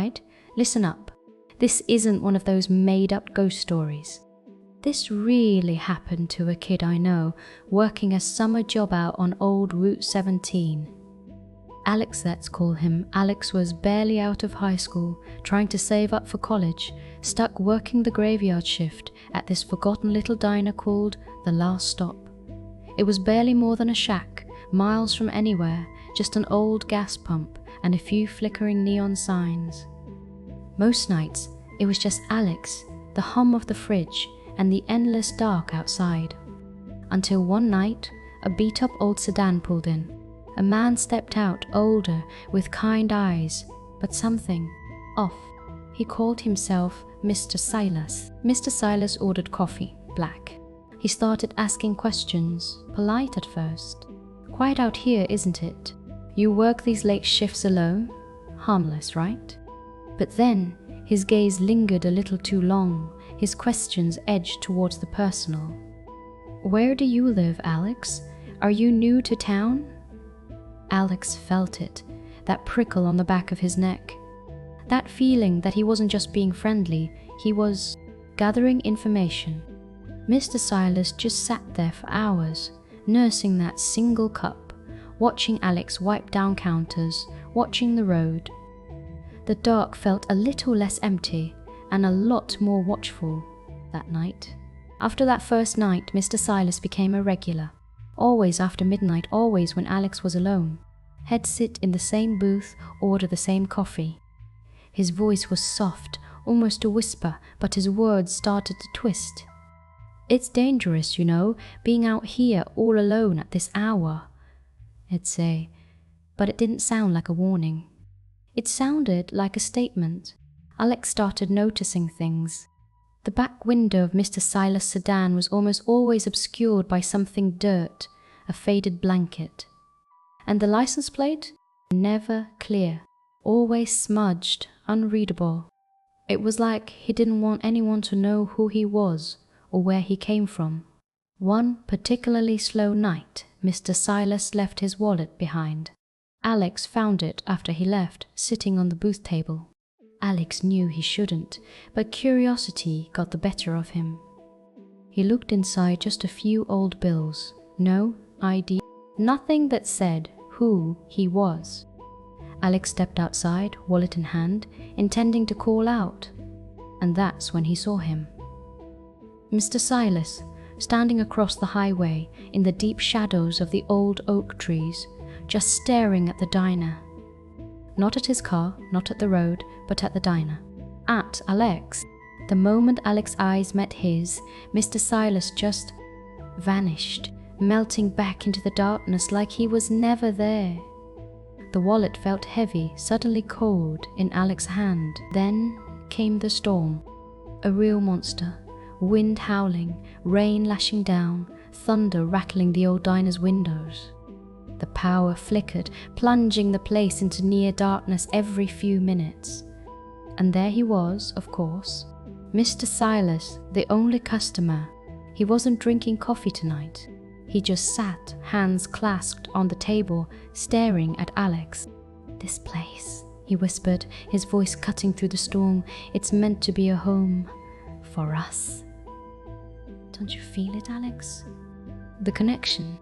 alright? Listen up. This isn't one of those made-up ghost stories. This really happened to a kid I know, working a summer job out on old Route 17. Alex, let's call him. Alex was barely out of high school, trying to save up for college, stuck working the graveyard shift at this forgotten little diner called The Last Stop. It was barely more than a shack, miles from anywhere, just an old gas pump and a few flickering neon signs. Most nights, it was just Alex, the hum of the fridge, and the endless dark outside. Until one night, a beat-up old sedan pulled in. A man stepped out, older, with kind eyes, but something off. He called himself Mr. Silas. Mr. Silas ordered coffee, black. He started asking questions, polite at first. Quiet out here, isn't it? You work these late shifts alone? Harmless, right? But then, his gaze lingered a little too long, his questions edged towards the personal. Where do you live, Alex? Are you new to town? Alex felt it, that prickle on the back of his neck. That feeling that he wasn't just being friendly, he was gathering information. Mr. Silas just sat there for hours, nursing that single cup, watching Alex wipe down counters, watching the road. The dark felt a little less empty and a lot more watchful that night. After that first night, Mr. Silas became a regular. Always after midnight, always when Alex was alone. He'd sit in the same booth, order the same coffee. His voice was soft, almost a whisper, but his words started to twist. It's dangerous, you know, being out here all alone at this hour, he'd say, but it didn't sound like a warning. It sounded like a statement. Alex started noticing things. The back window of Mr. Silas' sedan was almost always obscured by something dirt, a faded blanket. And the license plate? Never clear, always smudged, unreadable. It was like he didn't want anyone to know who he was or where he came from. One particularly slow night, Mr. Silas left his wallet behind. Alex found it after he left, sitting on the booth table. Alex knew he shouldn't, but curiosity got the better of him. He looked inside just a few old bills, no ID, nothing that said who he was. Alex stepped outside, wallet in hand, intending to call out, and that's when he saw him. Mr. Silas, standing across the highway in the deep shadows of the old oak trees, just staring at the diner. Not at his car, not at the road, but at the diner. At Alex. The moment Alex's eyes met his, Mr. Silas just vanished, melting back into the darkness like he was never there. The wallet felt heavy, suddenly cold in Alex's hand. Then came the storm. A real monster. Wind howling, rain lashing down, thunder rattling the old diner's windows. The power flickered, plunging the place into near darkness every few minutes. And there he was, of course, Mr. Silas, the only customer. He wasn't drinking coffee tonight. He just sat, hands clasped on the table, staring at Alex. "This place," he whispered, his voice cutting through the storm. "It's meant to be a home for us. Don't you feel it, Alex? The connection."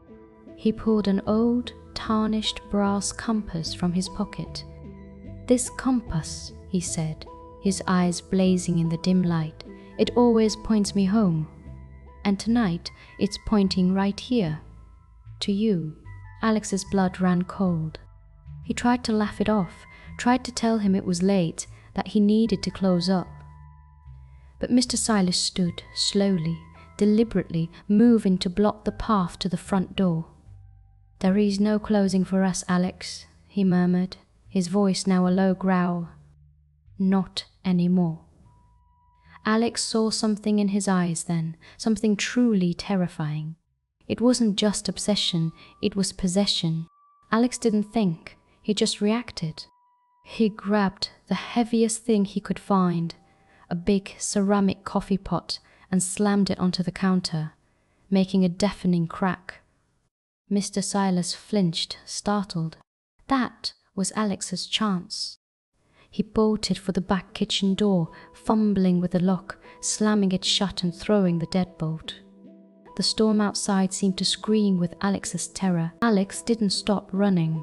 He pulled an old, tarnished brass compass from his pocket. "This compass," he said, his eyes blazing in the dim light, "it always points me home. And tonight, it's pointing right here. To you." Alex's blood ran cold. He tried to laugh it off, tried to tell him it was late, that he needed to close up. But Mr. Silas stood, slowly, deliberately, moving to block the path to the front door. "There is no closing for us, Alex," he murmured, his voice now a low growl. "Not anymore." Alex saw something in his eyes then, something truly terrifying. It wasn't just obsession, it was possession. Alex didn't think, he just reacted. He grabbed the heaviest thing he could find, a big ceramic coffee pot, and slammed it onto the counter, making a deafening crack. Mr. Silas flinched, startled. That was Alex's chance. He bolted for the back kitchen door, fumbling with the lock, slamming it shut and throwing the deadbolt. The storm outside seemed to scream with Alex's terror. Alex didn't stop running.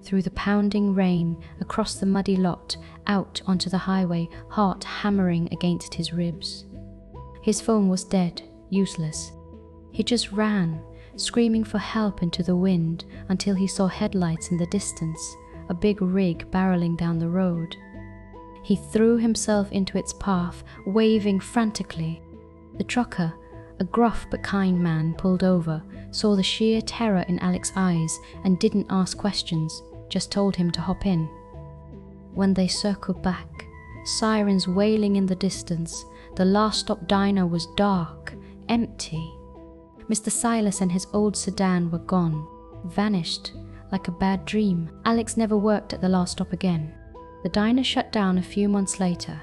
Through the pounding rain, across the muddy lot, out onto the highway, heart hammering against his ribs. His phone was dead, useless. He just ran, screaming for help into the wind until he saw headlights in the distance, a big rig barreling down the road. He threw himself into its path, waving frantically. The trucker, a gruff but kind man, pulled over, saw the sheer terror in Alex's eyes and didn't ask questions, just told him to hop in. When they circled back, sirens wailing in the distance, the last stop diner was dark, empty. Mr. Silas and his old sedan were gone, vanished like a bad dream. Alex never worked at the last stop again. The diner shut down a few months later,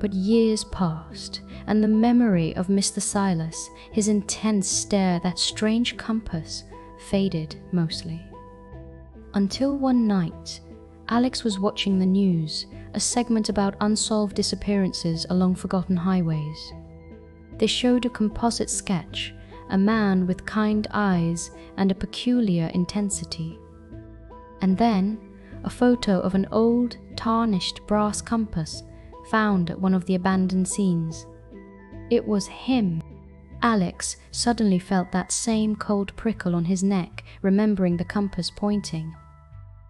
but years passed, and the memory of Mr. Silas, his intense stare, that strange compass, faded mostly. Until one night, Alex was watching the news, a segment about unsolved disappearances along forgotten highways. They showed a composite sketch, a man with kind eyes and a peculiar intensity. And then, a photo of an old, tarnished brass compass found at one of the abandoned scenes. It was him. Alex suddenly felt that same cold prickle on his neck, remembering the compass pointing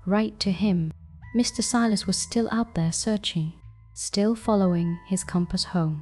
right to him. Mr. Silas was still out there searching, still following his compass home.